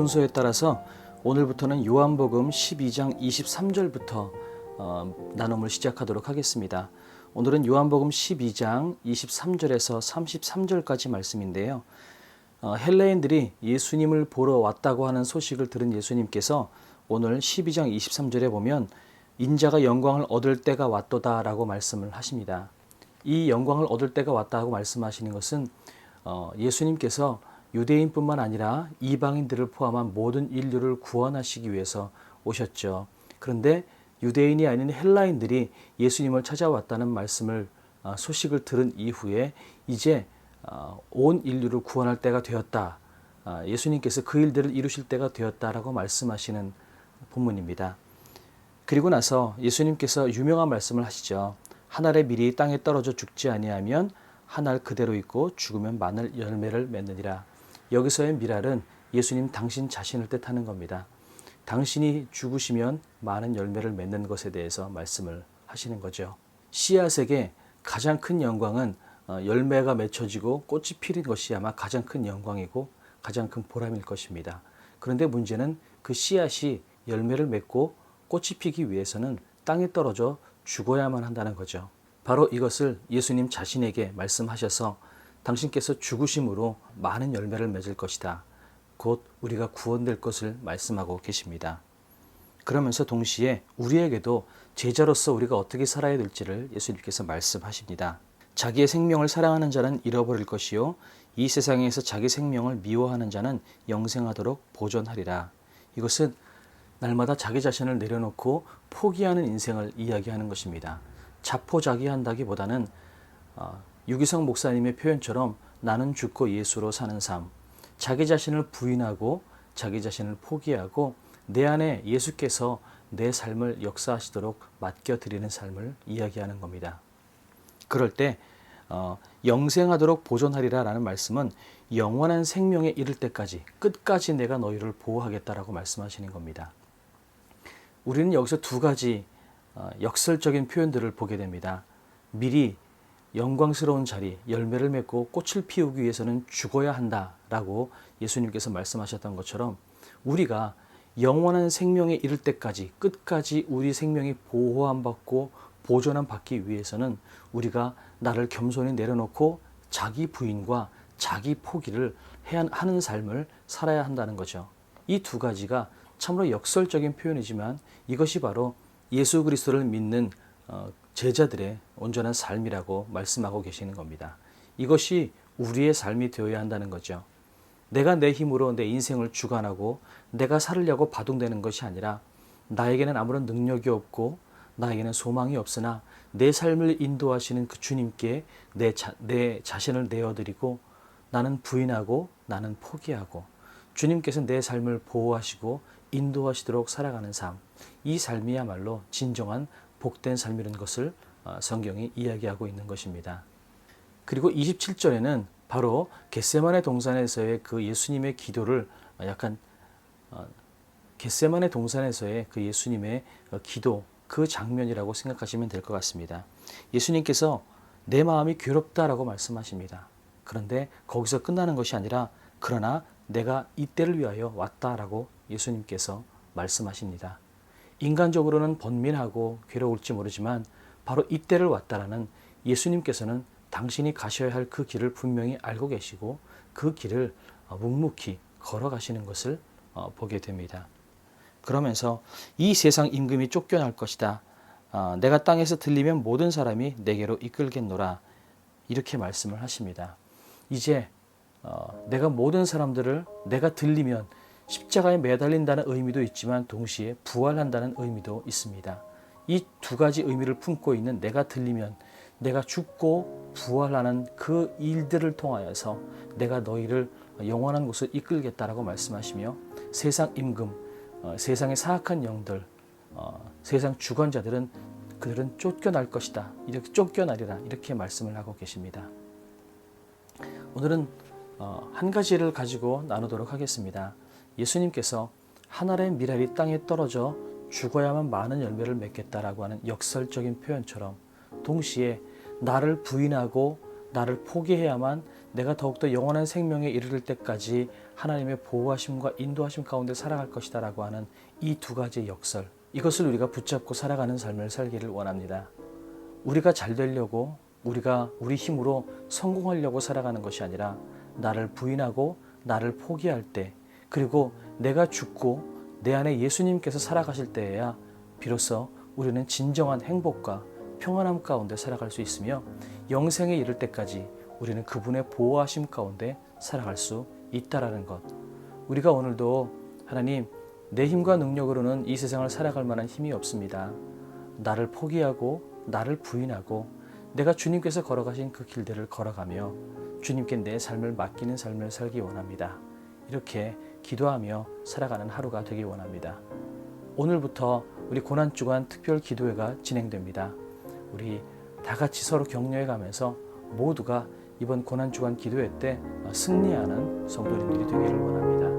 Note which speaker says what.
Speaker 1: 순서에 따라서 오늘부터는 요한복음 12장 23절부터 나눔을 시작하도록 하겠습니다. 오늘은 요한복음 12장 23절에서 33절까지 말씀인데요. 헬레인들이 예수님을 보러 왔다고 하는 소식을 들은 예수님께서 오늘 12장 23절에 보면 인자가 영광을 얻을 때가 왔도다 라고 말씀을 하십니다. 이 영광을 얻을 때가 왔다고 말씀하시는 것은 예수님께서 유대인뿐만 아니라 이방인들을 포함한 모든 인류를 구원하시기 위해서 오셨죠. 그런데 유대인이 아닌 헬라인들이 예수님을 찾아왔다는 말씀을 소식을 들은 이후에 이제 온 인류를 구원할 때가 되었다. 예수님께서 그 일들을 이루실 때가 되었다라고 말씀하시는 본문입니다. 그리고 나서 예수님께서 유명한 말씀을 하시죠. 한 알의 밀이 땅에 떨어져 죽지 아니하면 한 알 그대로 있고 죽으면 많은 열매를 맺느니라. 여기서의 밀알은 예수님 당신 자신을 뜻하는 겁니다. 당신이 죽으시면 많은 열매를 맺는 것에 대해서 말씀을 하시는 거죠. 씨앗에게 가장 큰 영광은 열매가 맺혀지고 꽃이 피는 것이 아마 가장 큰 영광이고 가장 큰 보람일 것입니다. 그런데 문제는 그 씨앗이 열매를 맺고 꽃이 피기 위해서는 땅에 떨어져 죽어야만 한다는 거죠. 바로 이것을 예수님 자신에게 말씀하셔서 당신께서 죽으심으로 많은 열매를 맺을 것이다. 곧 우리가 구원될 것을 말씀하고 계십니다. 그러면서 동시에 우리에게도 제자로서 우리가 어떻게 살아야 될지를 예수님께서 말씀하십니다. 자기의 생명을 사랑하는 자는 잃어버릴 것이요 이 세상에서 자기 생명을 미워하는 자는 영생하도록 보존하리라. 이것은 날마다 자기 자신을 내려놓고 포기하는 인생을 이야기하는 것입니다. 자포자기한다기보다는 유기성 목사님의 표현처럼 나는 죽고 예수로 사는 삶, 자기 자신을 부인하고 자기 자신을 포기하고 내 안에 예수께서 내 삶을 역사하시도록 맡겨드리는 삶을 이야기하는 겁니다. 그럴 때 영생하도록 보존하리라 라는 말씀은 영원한 생명에 이를 때까지 끝까지 내가 너희를 보호하겠다라고 말씀하시는 겁니다. 우리는 여기서 두 가지 역설적인 표현들을 보게 됩니다. 미리 영광스러운 자리, 열매를 맺고 꽃을 피우기 위해서는 죽어야 한다라고 예수님께서 말씀하셨던 것처럼 우리가 영원한 생명에 이를 때까지 끝까지 우리 생명이 보호함 받고 보존함 받기 위해서는 우리가 나를 겸손히 내려놓고 자기 부인과 자기 포기를 하는 삶을 살아야 한다는 거죠. 이 두 가지가 참으로 역설적인 표현이지만 이것이 바로 예수 그리스도를 믿는 제자들의 온전한 삶이라고 말씀하고 계시는 겁니다. 이것이 우리의 삶이 되어야 한다는 거죠. 내가 내 힘으로 내 인생을 주관하고 내가 살으려고 바둥대는 것이 아니라 나에게는 아무런 능력이 없고 나에게는 소망이 없으나 내 삶을 인도하시는 그 주님께 내 자신을 내어드리고 나는 부인하고 나는 포기하고 주님께서 내 삶을 보호하시고 인도하시도록 살아가는 삶, 이 삶이야말로 진정한 복된 삶이라는 것을 성경이 이야기하고 있는 것입니다. 그리고 27절에는 바로 겟세마네 동산에서의 그 예수님의 기도를 겟세마네 동산에서의 그 예수님의 기도, 그 장면이라고 생각하시면 될 것 같습니다. 예수님께서 내 마음이 괴롭다라고 말씀하십니다. 그런데 거기서 끝나는 것이 아니라 그러나 내가 이때를 위하여 왔다라고 예수님께서 말씀하십니다. 인간적으로는 번민하고 괴로울지 모르지만 바로 이때를 왔다라는 예수님께서는 당신이 가셔야 할 그 길을 분명히 알고 계시고 그 길을 묵묵히 걸어가시는 것을 보게 됩니다. 그러면서 이 세상 임금이 쫓겨날 것이다. 내가 땅에서 들리면 모든 사람이 내게로 이끌겠노라. 이렇게 말씀을 하십니다. 이제 내가 모든 사람들을 내가 들리면 십자가에 매달린다는 의미도 있지만 동시에 부활한다는 의미도 있습니다. 이 두 가지 의미를 품고 있는 내가 들리면 내가 죽고 부활하는 그 일들을 통하여서 내가 너희를 영원한 곳을 이끌겠다라고 말씀하시며 세상 임금, 세상의 사악한 영들, 세상 주권자들은 그들은 쫓겨날 것이다. 이렇게 쫓겨나리라 이렇게 말씀을 하고 계십니다. 오늘은 한 가지를 가지고 나누도록 하겠습니다. 예수님께서 한 알의 밀알이 땅에 떨어져 죽어야만 많은 열매를 맺겠다라고 하는 역설적인 표현처럼 동시에 나를 부인하고 나를 포기해야만 내가 더욱더 영원한 생명에 이르를 때까지 하나님의 보호하심과 인도하심 가운데 살아갈 것이다 라고 하는 이 두 가지의 역설, 이것을 우리가 붙잡고 살아가는 삶을 살기를 원합니다. 우리가 잘 되려고, 우리가 우리 힘으로 성공하려고 살아가는 것이 아니라 나를 부인하고 나를 포기할 때, 그리고 내가 죽고 내 안에 예수님께서 살아가실 때에야 비로소 우리는 진정한 행복과 평안함 가운데 살아갈 수 있으며 영생에 이를 때까지 우리는 그분의 보호하심 가운데 살아갈 수 있다라는 것. 우리가 오늘도 하나님, 내 힘과 능력으로는 이 세상을 살아갈 만한 힘이 없습니다. 나를 포기하고 나를 부인하고 내가 주님께서 걸어가신 그 길들을 걸어가며 주님께 내 삶을 맡기는 삶을 살기 원합니다. 이렇게 기도하며 살아가는 하루가 되기 원합니다. 오늘부터 우리 고난주간 특별 기도회가 진행됩니다. 우리 다 같이 서로 격려해 가면서 모두가 이번 고난주간 기도회 때 승리하는 성도님들이 되기를 원합니다.